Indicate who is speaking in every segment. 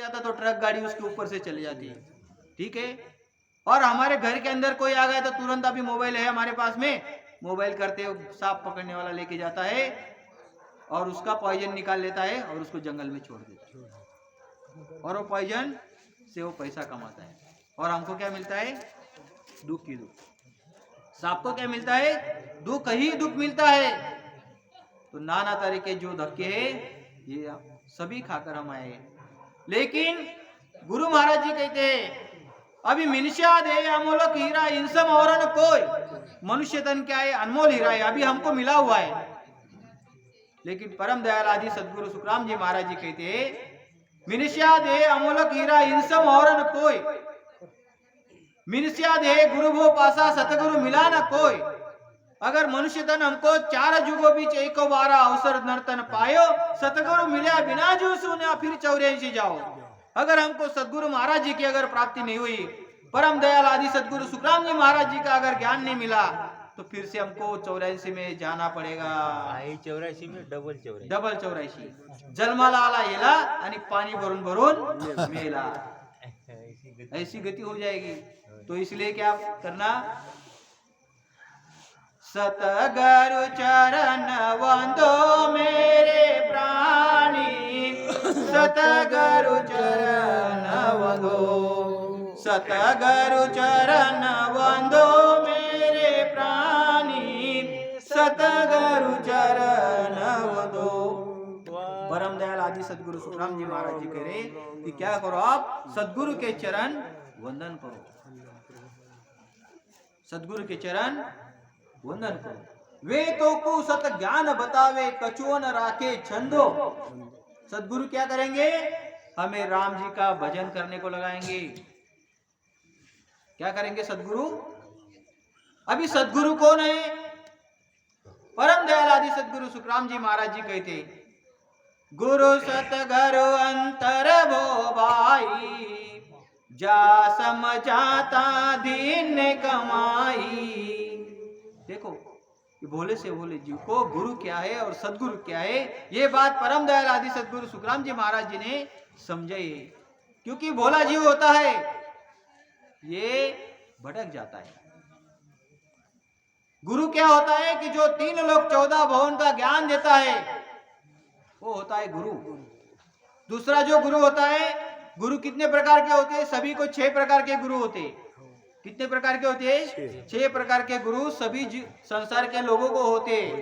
Speaker 1: जाता तो ट्रक गाड़ी उसके ऊपर से चली जाती है, ठीक है। और हमारे घर के अंदर कोई आ गया तो तुरंत अभी मोबाइल है हमारे पास में, मोबाइल करते सांप पकड़ने वाला लेके जाता है और उसका पॉइजन निकाल लेता है और उसको जंगल में छोड़ देता है, और वो पॉइजन से वो पैसा कमाता है, और हमको क्या मिलता है? दुख ही दुख। सांप को क्या मिलता है? दुख ही दुख मिलता है। तो नाना तरीके जो धक्के हैं ये सभी खाकर हम आए। लेकिन गुरु महाराज जी कहते हैं अभी मनुष्य दे अमोलक हीरा इंसम और न कोई, मनुष्य धन क्या है? अनमोल हीरा है, अभी हमको मिला हुआ है। लेकिन परम दयाल आदि सदगुरु सुखराम जी महाराज जी कहते हैं मनुष्य दे अमोलक हीरा इंसम और न कोई, मनुष्य दे गुरु भो पासा सतगुरु मिला न कोई। अगर मनुष्य तन हमको 4 जुगों बीच एक बार अवसर नर्तन पायो, सतगुरु मिला बिना जो सुना फिर 84 जाओ। अगर हमको सदगुरु महाराज जी की अगर प्राप्ति नहीं हुई, परम दयाल आदि सदगुरु सुखराम जी महाराज जी का अगर ज्ञान नहीं मिला, तो फिर से हमको 84 में जाना पड़ेगा।
Speaker 2: 84 में डबल
Speaker 1: 84 जन्माला आला येला आणि पाणी भरून भरून मेला, ऐसी गति हो जाएगी। तो इसलिए क्या करना? सतगुरु चरण वंदो मेरे प्राणी, सतगुरु चरण वंदो, सतगुरु चरण वंदो मेरे प्राणी, सतगुरु चरण वंदो। परम दयाल आदि सदगुरु सुखराम जी महाराज जी कह रहे कि क्या करो? आप सदगुरु के चरण वंदन करो, सदगुरु के चरण वंदन करो। वे तो को सत ज्ञान बतावे कछुओ न राखे छंदो। सदगुरु क्या करेंगे? हमें राम जी का भजन करने को लगाएंगे। क्या करेंगे सदगुरु? अभी सदगुरु कौन है? परम दयाल आदि सदगुरु सुखराम जी महाराज जी कहते गुरु सतगुरु अंतर भो भाई, जा समझाता दीन कमाई। देखो कि भोले से भोले जीव को गुरु क्या है और सदगुरु क्या है, ये बात परम दयाल आदि सदगुरु सुखराम जी महाराज जी ने समझाई है। क्योंकि भोला जीव होता है ये भटक जाता है। गुरु क्या होता है कि जो 3 लोक 14 भुवन का ज्ञान देता है, वो होता है गुरु। दूसरा जो गुरु होता है, गुरु कितने प्रकार के होते हैं? सभी को 6 प्रकार के गुरु होते हैं। कितने प्रकार के होते हैं? 6 प्रकार के गुरु सभी संसार के लोगों को होते हैं।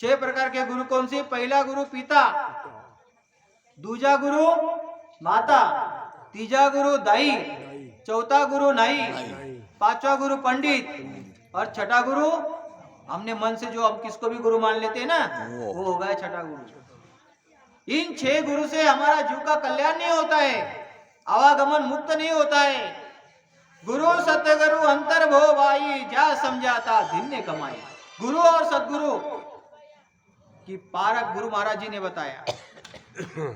Speaker 1: 6 प्रकार के गुरु कौन से? पहला गुरु पिता, दूजा गुरु माता, तीजा गुरु दाई, चौथा गुरु नाई, पांचवा गुरु पंडित, और छठा गुरु हमने मन से जो अब किसको भी गुरु मान लेते हैं ना, वो हो गया छठा गुरु। इन 6 गुरु से हमारा जीव का कल्याण नहीं होता है, आवागमन मुक्त नहीं होता है। गुरु सतगुरु अंतर भो भाई, जा समझाता दिन ने कमाई। गुरु और सदगुरु की पारक गुरु महाराज जी ने बताया।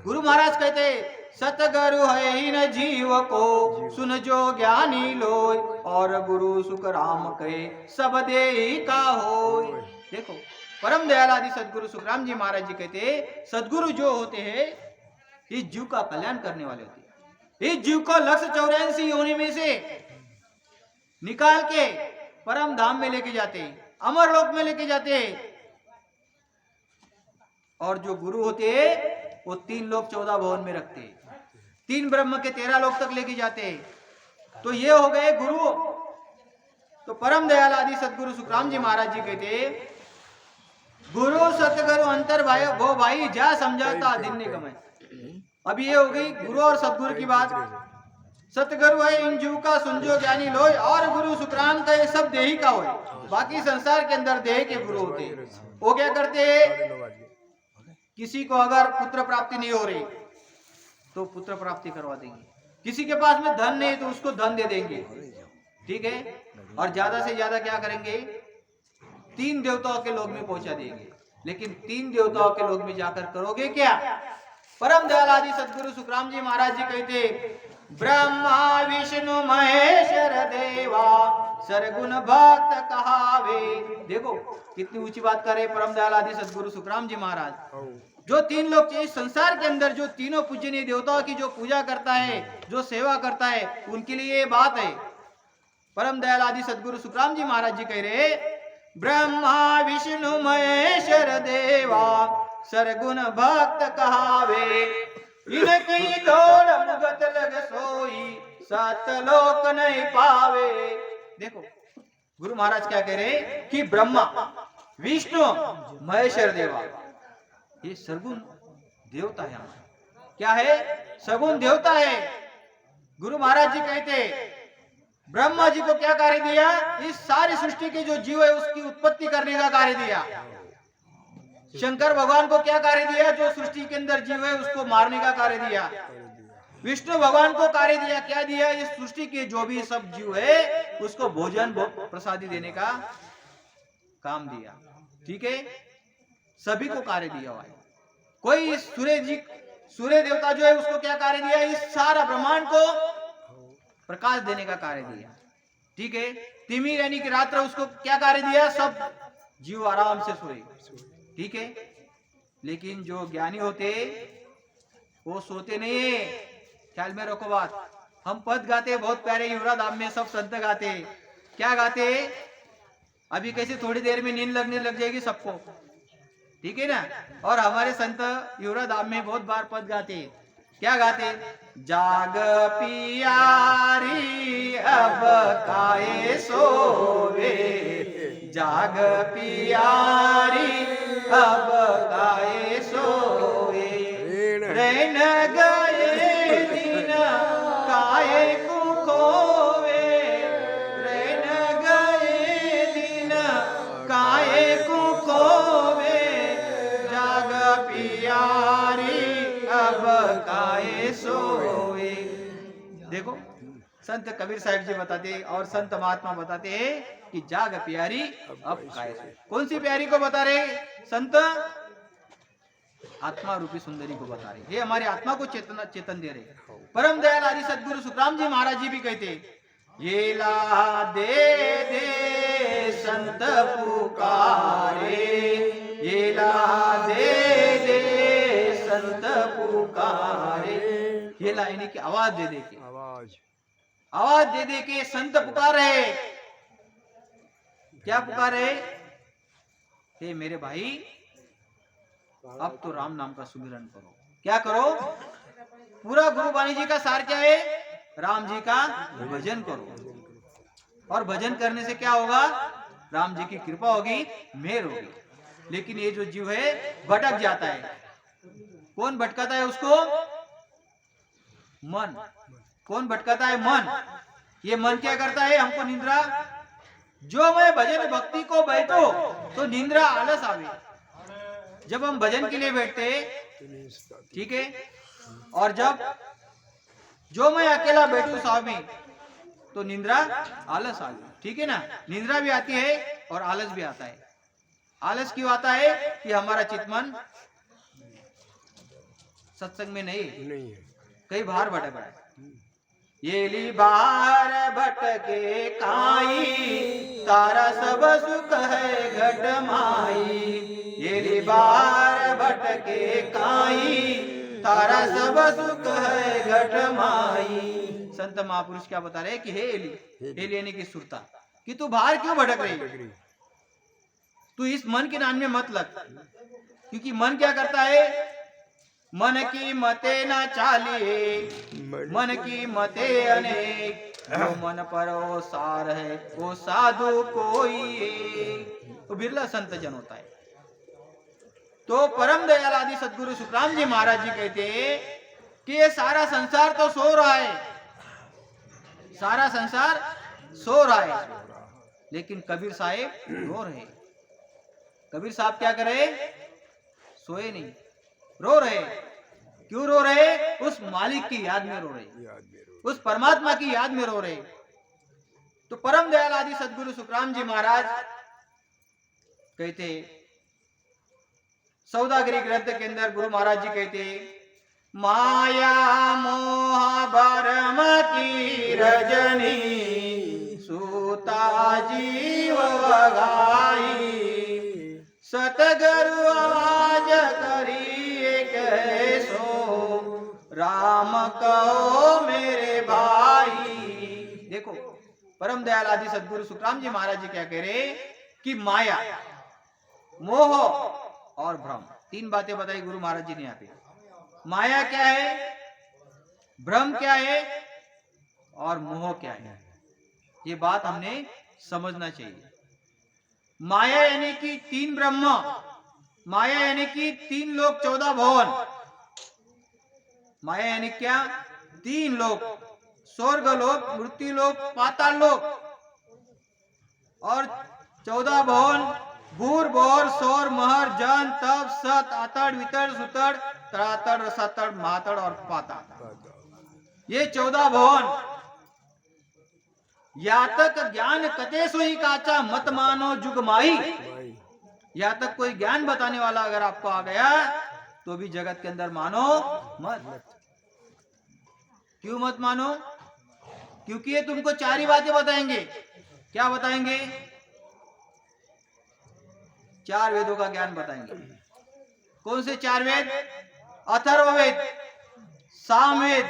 Speaker 1: गुरु महाराज कहते सतगुरु है इन जीव को सुन जो ज्ञानी लोय, और गुरु सुख राम कहे सब दे का होय। देखो परम दयाल आदि सदगुरु सुखराम जी महाराज जी कहते सदगुरु जो होते हैं इस जीव का कल्याण करने वाले होते हैं। इस जीव को लक्ष्य 84 योनि में से निकाल के परम धाम में लेके जाते हैं, अमर लोक में लेके जाते हैं। और जो गुरु होते हैं वो 3 लोक 14 भुवन में रखते हैं, 3 ब्रह्म के 13 लोक तक लेके जाते हैं। तो ये हो गए गुरु। तो परम दयाल आदि सदगुरु सुखराम जी महाराज जी कहते गुरु सतगुरु अंतर भाई भो भाई, जा समझाता दिन ने कमाई। अब ये हो गई गुरु और सतगुरु की बात। सतगुरु है इन जीव का सुनजो ज्ञानी लोय, और गुरु सुखराम का ये सब देही का होय। बाकी संसार के अंदर देह के गुरु होते हैं। वो क्या करते हैं? किसी को अगर पुत्र प्राप्ति नहीं हो रही तो पुत्र प्राप्ति करवा देंगे, किसी के पास में धन नहीं तो उसको धन दे देंगे, ठीक है। और ज्यादा से ज्यादा क्या करेंगे? 3 देवताओं के लोग में पहुंचा देंगे। लेकिन 3 देवताओं के लोग में जाकर करोगे क्या? परम दयाल आदि सदगुरु सुखराम जी महाराज जी कहते ब्रह्मा विष्णु महेश्वर देवा सरगुण भक्त कहावे। देखो कितनी ऊंची बात करे परम दयाल आदि सदगुरु सुखराम जी महाराज। जो तीन लोग इस संसार के अंदर जो तीनों पूजनीय देवताओं की जो पूजा करता है, जो सेवा करता है, उनके लिए ये बात है। परम दयाल आदि सदगुरु सुखराम जी महाराज जी कह रहे, ब्रह्मा विष्णु महेश्वर देवा सरगुण भक्त कहावे, इनकी दौड़ मुगत लग सोई सत लोक नहीं पावे। देखो गुरु महाराज क्या कह रहे कि ब्रह्मा विष्णु महेश्वर देवा ये सरगुण देवता है हमारे। क्या है? सगुण देवता है। गुरु महाराज जी कहते ब्रह्मा जी को क्या कार्य दिया? इस सारी सृष्टि के जो जीव है उसकी उत्पत्ति करने का कार्य दिया। शंकर भगवान को क्या कार्य दिया? जो सृष्टि के अंदर जीव है उसको मारने का कार्य दिया। विष्णु भगवान को कार्य दिया, क्या दिया? इस सृष्टि के जो भी सब जीव है उसको भोजन प्रसादी देने का काम दिया। ठीक है, सभी को कार्य दिया हुआ है। कोई सूर्य देवता जो है उसको क्या कार्य दिया? इस सारा ब्रह्मांड को प्रकाश देने का कार्य दिया। ठीक है, तिमिर यानी कि रात्र उसको क्या कार्य दिया? सब जीव आराम से सोए। ठीक है, लेकिन जो ज्ञानी होते वो सोते नहीं है। ख्याल में रखो बात। हम पद गाते बहुत प्यारे, युवराज धाम में सब संत गाते। क्या गाते? अभी कैसे थोड़ी देर में नींद लगने लग जाएगी सबको, ठीक है ना। और हमारे संत युवराज धाम में बहुत बार पद गाते। क्या गाते? जाग पियारी अब काहे सोवे, जाग पियारी अब काहे सोवे, रैन गए दिन काहे को खोवे, रैन गए दिन काहे को खोवे, जाग पियारी अब काहे सोवे। देखो संत कबीर साहिब जी बताते और संत महात्मा बताते हैं कि जाग प्यारी अब काहे सोवे। कौन सी प्यारी को बता रहे संत? आत्मा रूपी सुंदरी को बता रहे। ये हमारी आत्मा को चेतन दे रहे। परम दयाल आदि सदगुरु सुखराम जी महाराज जी भी कहते, ये ला दे दे संत पुकारे, ये ला दे दे संत पुकारे। ये ला यानी कि आवाज दे दे के, आवाज दे दे के संत पुकार रहे। क्या पुकार रहे? हे मेरे भाई अब तो राम नाम का सुमिरन करो। क्या करो? पूरा गुरुवाणी जी का सार क्या है? राम जी का भजन करो। और भजन करने से क्या होगा? राम जी की कृपा होगी, मेहर होगी। लेकिन ये जो जीव है भटक जाता है। कौन भटकाता है उसको? मन। कौन भटकाता है? मन। ये मन क्या करता है? हमको निंद्रा, जो मैं भजन भक्ति को बैठो तो निंद्रा आलस आवे। जब हम भजन के लिए बैठते, ठीक है, और जब जो मैं अकेला बैठू स्वामी तो निंद्रा आलस आ गई। ठीक है ना, निंद्रा भी आती है और आलस भी आता है। आलस क्यों आता है? कि हमारा चित्तमन सत्संग में नहीं है, कई बाहर भटक रहा है। ये ली बाहर भटके काई, तारा सब सुख है घट माई। ये ली बाहर भटके काई, तारा सब सुख है घट माई। संत महापुरुष क्या बता रहे कि हे एली यानी कि सुरता, कि तू बाहर क्यों भटक रही? तू इस मन के नाम में मत लग। क्योंकि मन क्या करता है? मन की मते न चालिए, मन की मते अनेक, जो मन पर ओ सार है वो साधु कोई। तो बिरला संत जन होता है। तो परम दयाल आदि सदगुरु सुखराम जी महाराज जी कहते कि ये सारा संसार तो सो रहा है, सारा संसार सो रहा है, लेकिन कबीर साहब रो रहे। कबीर साहब क्या करे? सोए नहीं, रो रहे। क्यों रो रहे? उस मालिक की याद में रो रहे, उस परमात्मा की याद में रो रहे। तो परम दयाल आदि सदगुरु सुखराम जी महाराज कहते, सौदागरी ग्रंथ के अंदर गुरु महाराज जी कहते, माया मोह भरम की रजनी, सूता जीव वगाई, सतगुरु आवाज करी ऐसो राम कहो मेरे भाई। देखो परम दयाल आदि सदगुरु सुखराम जी महाराज जी क्या कह रहे कि माया, मोह और भ्रम, तीन बातें बताई गुरु महाराज जी ने यहाँ पे। माया क्या है, भ्रम क्या है और मोह क्या है, ये बात हमने समझना चाहिए। माया यानी कि तीन ब्रह्म, माया यानी कि तीन लोक 14 भवन। माया यानी क्या, तीन लोक, स्वर्ग लोक, मृत्यु लोक, पाताल लोक, और 14 भवन, भूर भोर सौर महर जन तप सत अतड़ वितड़ सुतड़ तड़ातड़ रसातड़ महातड़ और पाताल, ये 14 भवन। या तक ज्ञान कते सोई काचा मत मानो जुग माही। या तक कोई ज्ञान बताने वाला अगर आपको आ गया तो भी जगत के अंदर मानो मत। क्यों मत मानो? क्योंकि ये तुमको चार ही बातें बताएंगे। क्या बताएंगे? चार वेदों का ज्ञान बताएंगे। कौन से चार वेद? अथर्ववेद, सामवेद,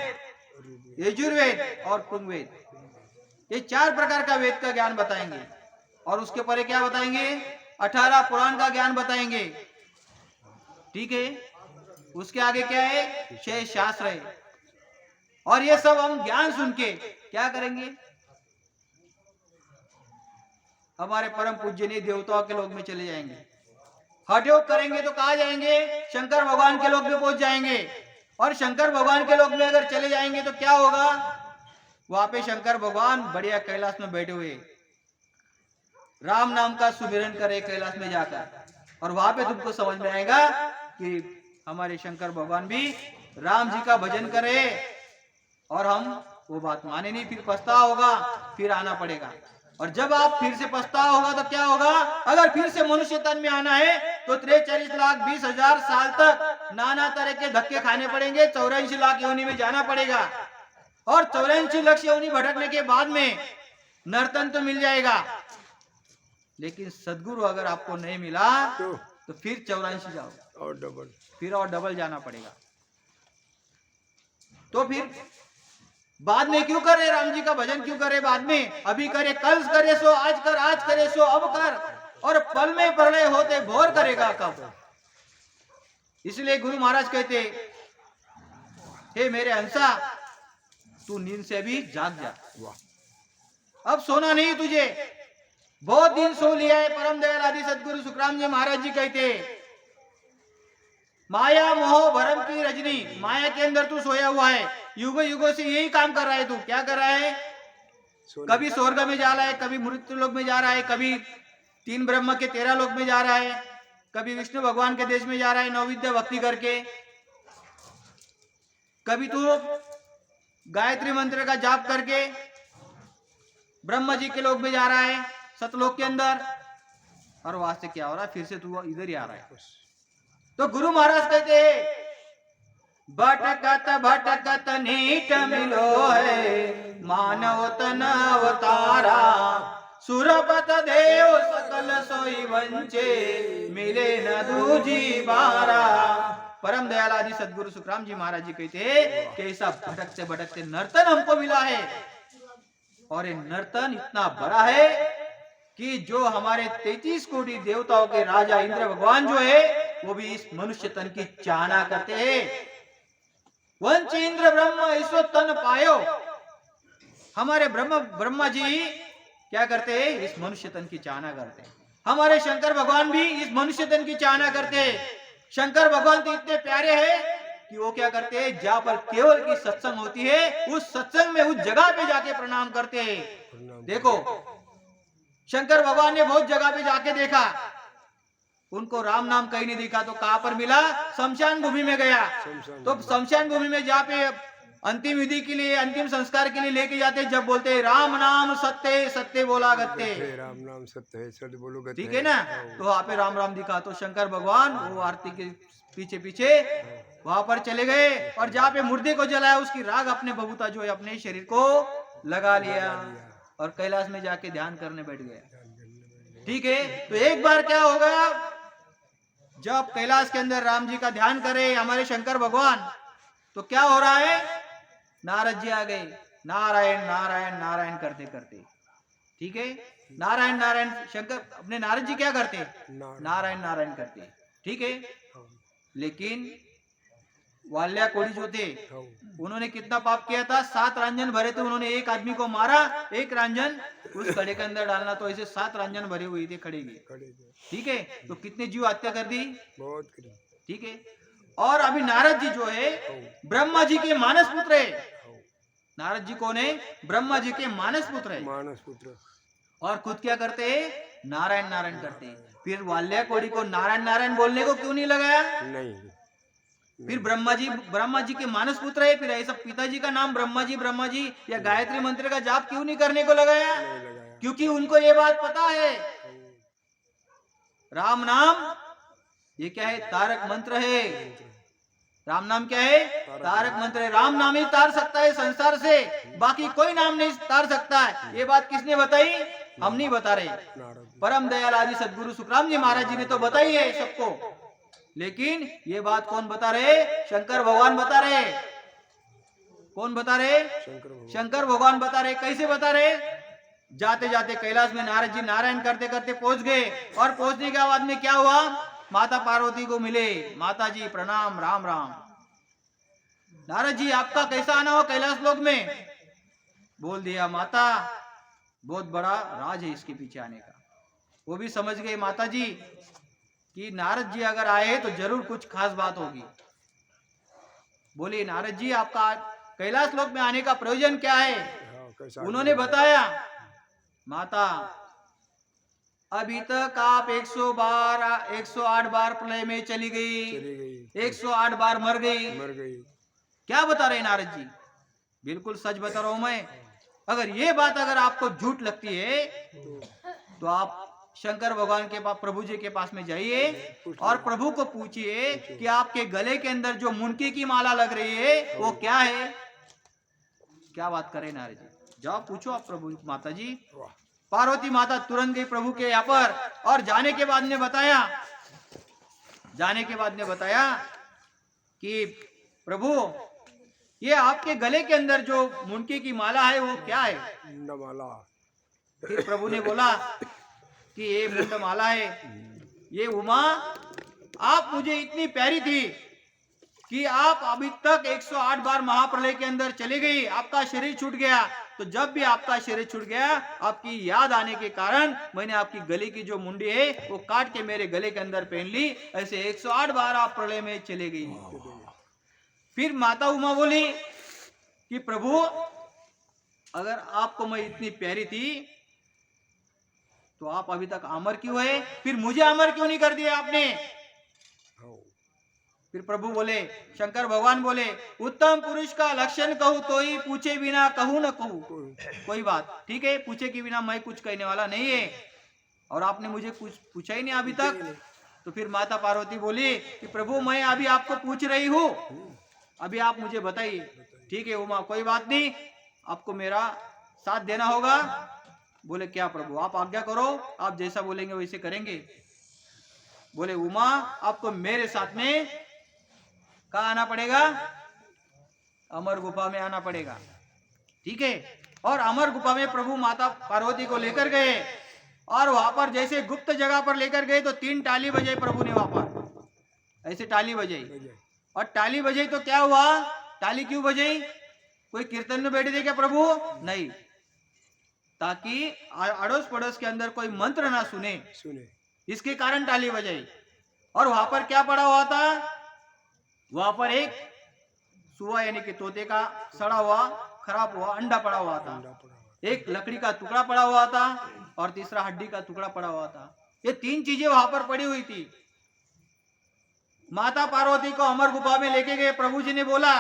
Speaker 1: यजुर्वेद और पुंगवेद। ये चार प्रकार का वेद का ज्ञान बताएंगे। और उसके परे क्या बताएंगे? 18 पुराण का ज्ञान बताएंगे। ठीक है, उसके आगे क्या है? 6 शास्त्र है। और ये सब हम ज्ञान सुन के क्या करेंगे? हमारे परम पूज्यनीय देवताओं के लोक में चले जाएंगे। हठयोग करेंगे तो कहा जाएंगे? शंकर भगवान के लोक में पहुंच जाएंगे। और शंकर भगवान के लोक में अगर चले जाएंगे तो क्या होगा? वहां पे शंकर भगवान बढ़िया कैलाश में बैठे हुए राम नाम का सुमिरन करे कैलाश में जाकर। और वहां पे तुमको समझ में आएगा कि हमारे शंकर भगवान भी राम जी का भजन करे। और हम वो बात माने नहीं, फिर पछतावा होगा, फिर आना पड़ेगा। और जब आप फिर से पछतावा होगा तो क्या होगा? अगर फिर से मनुष्य तन में आना है तो 43,20,000 साल तक नाना तरह के धक्के खाने पड़ेंगे। 84 लाख योनि में जाना पड़ेगा। और 84 लाख योनि भटकने के बाद में नर्तन तो मिल जाएगा, लेकिन सदगुरु अगर आपको नहीं मिला तो फिर 84 जाओ और डबल, फिर और डबल जाना पड़ेगा। तो फिर बाद में क्यों करे? राम जी का भजन क्यों करे बाद में? अभी करे, कल करे सो आज कर, आज करे सो अब कर, और पल में प्रलय होते भोर करेगा कब? इसलिए गुरु महाराज कहते, हे मेरे हंसा, तू नींद से भी जाग जा, अब सोना नहीं तुझे, बहुत दिन सो लिया है। परम दयाल आदि सदगुरु सुखराम जी महाराज जी कहते, माया मोह भरम की रजनी, माया के अंदर तू सोया हुआ है। युगों युगों से यही काम कर रहा है तू। क्या कर रहा है? कभी स्वर्ग में जा रहा है, कभी मृत्यु लोक में जा रहा है, कभी 3 ब्रह्म के 13 लोक में जा रहा है, कभी विष्णु भगवान के देश में जा रहा है नवविद्या भक्ति करके, कभी तू गायत्री मंत्र का जाप करके ब्रह्म जी के लोक में जा रहा है सतलोक के अंदर। और वहां से क्या हो रहा है? फिर से तू इधर ही आ रहा है। तो गुरु महाराज कहते हैं, भटकत भटकत नीट मिलो है, मानव तन अवतारा, सुरपत देव सकल सोई वंचे, मिले न दूजी बारा। परम दयाल आदि सदगुरु सुखराम जी महाराज जी कहते हैं कि ऐसा भटकते भटकते नर्तन हमको मिला है। और ये नर्तन इतना बड़ा है कि जो हमारे 33 कोटि देवताओं के राजा इंद्र भगवान जो है वो भी इस मनुष्य तन की चाहना करते हैं। वंच इंद्र ब्रह्म ईश्वर तन पायो। हमारे ब्रह्मा जी क्या करते हैं? इस मनुष्य तन की चाहना करते हैं। हमारे शंकर भगवान भी इस मनुष्य तन की चाहना करते हैं। शंकर भगवान तो इतने प्यारे हैं कि वो क्या करते हैं? जहां पर केवल की सत्संग होती है उस सत्संग में उस जगह पे जाके प्रणाम करते हैं। देखो शंकर भगवान ने बहुत जगह पे जाके देखा, उनको राम नाम कहीं नहीं दिखा। तो कहां पर मिला? शमशान भूमि में गया। तो शमशान भूमि में जहाँ पे अंतिम विधि के लिए, अंतिम संस्कार के लिए लेके जाते, जब बोलते राम नाम सत्य सत्य बोला गत्ते,
Speaker 3: राम नाम सत्य है सत्य बोलो गत्ते,
Speaker 1: ठीक है ना? तो वहां पे राम राम दिखा। तो शंकर भगवान वो आरती के पीछे पीछे वहां पर चले गए और जहाँ पे मुर्दे को जलाया उसकी राग अपने बबूता जो है अपने शरीर को लगा लिया और कैलाश में जाके ध्यान करने बैठ गया। ठीक है, तो एक बार क्या होगा? जब कैलाश के अंदर राम जी का ध्यान करे हमारे शंकर भगवान, तो क्या हो रहा है? नारद जी आ गए, नारायण नारायण नारायण करते करते, ठीक है, नारायण नारायण। शंकर अपने नारद जी क्या करते? नारायण नारायण करते, ठीक है। लेकिन वाल्या कोड़ी जो थे उन्होंने कितना पाप किया था? 7 रांझन भरे थे उन्होंने, एक आदमी को मारा, एक रांझन उस खड़े के अंदर डालना, तो ऐसे 7 रांझन भरे हुए थे खड़े के, ठीक है। तो कितने जीव हत्या कर दी?
Speaker 3: बहुत करी।
Speaker 1: ठीक है। और अभी नारद जी जो है ब्रह्मा जी के मानस पुत्र है। नारद जी कौन है? ब्रह्मा जी के मानस पुत्र है।
Speaker 3: मानस पुत्र।
Speaker 1: और खुद क्या करते हैं? नारायण नारायण करते हैं। फिर वाल्या कोड़ी को नारायण नारायण बोलने को क्यों नहीं लगाया?
Speaker 3: नहीं।
Speaker 1: फिर ब्रह्मा जी के मानस पुत्र है, फिर ऐसा पिताजी का नाम ब्रह्मा जी या गायत्री मंत्र का जाप क्यों नहीं करने को लगाया? क्योंकि उनको ये बात पता है राम नाम ये क्या है? तारक मंत्र है। राम नाम क्या है? तारक मंत्र है। राम नाम ही तार सकता है संसार से, बाकी कोई नाम नहीं तार सकता है। ये बात किसने बताई? हम नहीं बता रहे, परम दयाल आदि सदगुरु सुखराम जी महाराज जी ने तो बताई है सबको। लेकिन ये बात कौन बता रहे? शंकर भगवान बता रहे। कौन बता रहे? शंकर भगवान बता रहे। कैसे बता रहे? जाते जाते कैलाश में नारद जी नारायण करते करते पहुंच गए, और पहुंचने के बाद में क्या हुआ? माता पार्वती को मिले। माता जी प्रणाम, राम राम। नारद जी आपका कैसा आना हो कैलाश लोक में? बोल दिया माता बहुत बड़ा राज है इसके पीछे आने का। वो भी समझ गए माता जी कि नारद जी अगर आए तो जरूर कुछ खास बात होगी। बोले नारद जी आपका कैलाश लोक में आने का प्रयोजन क्या है? उन्होंने बताया माता अभी तक आप 108 बार प्रलय में चली गई, 108 बार मर गई। क्या बता रहे नारद जी? बिल्कुल सच बता रहा हूं मैं। अगर ये बात अगर आपको झूठ लगती है तो आप शंकर भगवान के पास, प्रभु जी के पास में जाइए और प्रभु को पूछिए कि आपके गले के अंदर जो मुनके की माला लग रही है वो क्या है? क्या बात करे नारद जी? जाओ पूछो आप प्रभु माता जी। पार्वती माता तुरंत गई प्रभु के यहाँ पर, और जाने के बाद ने बताया कि प्रभु ये आपके गले के अंदर जो मुनके की माला है वो क्या है?
Speaker 3: मुंडमाला।
Speaker 1: फिर प्रभु ने बोला कि ये मुंडमाला है। ये उमा आप मुझे इतनी प्यारी थी कि आप अभी तक 108 बार महाप्रलय के अंदर चले गई, आपका शरीर छूट गया। तो जब भी आपका शरीर छूट गया, आपकी याद आने के कारण मैंने आपकी गले की जो मुंडी है वो काट के मेरे गले के अंदर पहन ली। ऐसे 108 बार आप प्रलय में चले गई। फिर माता उमा बोली कि प्रभु अगर आपको मैं इतनी प्यारी थी तो आप अभी तक अमर क्यों है? फिर मुझे अमर क्यों नहीं कर दिया आपने? फिर प्रभु बोले, शंकर भगवान बोले, उत्तम पुरुष का लक्षण कहूं तो ही, पूछे बिना कहूं न कहूं। कोई बात ठीक है, पूछे के बिना मैं कुछ कहने वाला नहीं है, और आपने मुझे कुछ पूछा ही नहीं अभी तक। तो फिर माता पार्वती बोली कि प्रभु मैं अभी आपको पूछ रही हूँ, अभी आप मुझे बताइए। ठीक है उमा कोई बात नहीं, आपको मेरा साथ देना होगा। बोले क्या प्रभु आप आज्ञा करो, आप जैसा बोलेंगे वैसे करेंगे। बोले उमा आपको मेरे साथ में कहाँ आना पड़ेगा? अमर गुफा में आना पड़ेगा। ठीक है, और अमर गुफा में प्रभु माता पार्वती को लेकर गए, और वहां पर जैसे गुप्त जगह पर लेकर गए तो 3 ताली बजाई प्रभु ने। वहां पर ऐसे ताली बजाई, और ताली बजाई तो क्या हुआ? ताली क्यों बजाई? कोई कीर्तन में बैठे थे क्या प्रभु? नहीं, ताकि अड़ोस पड़ोस के अंदर कोई मंत्र ना सुने, इसके कारण ताली बजाई। और वहां पर क्या पड़ा हुआ था? वहां पर एक सुआ यानी कि तोते का सड़ा हुआ खराब हुआ अंडा पड़ा हुआ था, एक लकड़ी का टुकड़ा पड़ा हुआ था, और तीसरा हड्डी का टुकड़ा पड़ा हुआ था। ये 3 चीजें वहां पर पड़ी हुई थी। माता पार्वती को अमर गुफा में लेके गए। प्रभु जी ने बोला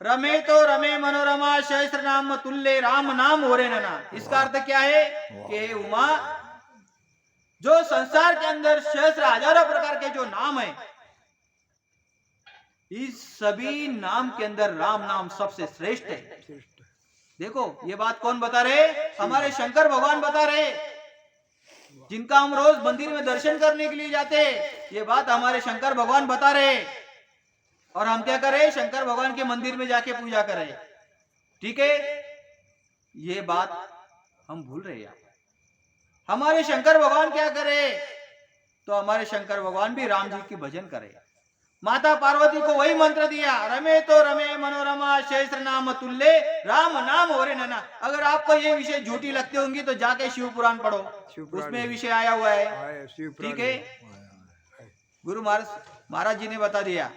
Speaker 1: रमे तो रमे मनोरमा सहस्र नाम तुल्य राम नाम हो रे नना। इसका अर्थ क्या है कि उमा जो संसार के अंदर सहस्र हजारों प्रकार के जो नाम है, इस सभी नाम के अंदर राम नाम सबसे श्रेष्ठ है। देखो ये बात कौन बता रहे? हमारे शंकर भगवान बता रहे। जिनका हम रोज मंदिर में दर्शन करने के लिए जाते हैं, ये बात हमारे शंकर भगवान बता रहे हैं। और हम क्या करें? शंकर भगवान के मंदिर में जाके पूजा करें। ठीक है, ये बात हम भूल रहे हैं। हमारे शंकर भगवान क्या करे? तो हमारे शंकर भगवान भी राम जी की भजन करे। माता पार्वती को वही मंत्र दिया, रमे तो रमे मनोरमा सहस्र नाम तुल्य राम नाम ओरे नैना। अगर आपको ये विषय झूठी लगती होंगी तो जाके शिव पुराण पढ़ो,
Speaker 3: शिव पुराण
Speaker 1: उसमें विषय आया हुआ है।
Speaker 3: शिव
Speaker 1: ठीक
Speaker 3: पुराण
Speaker 1: है, गुरु महाराज जी ने बता दिया।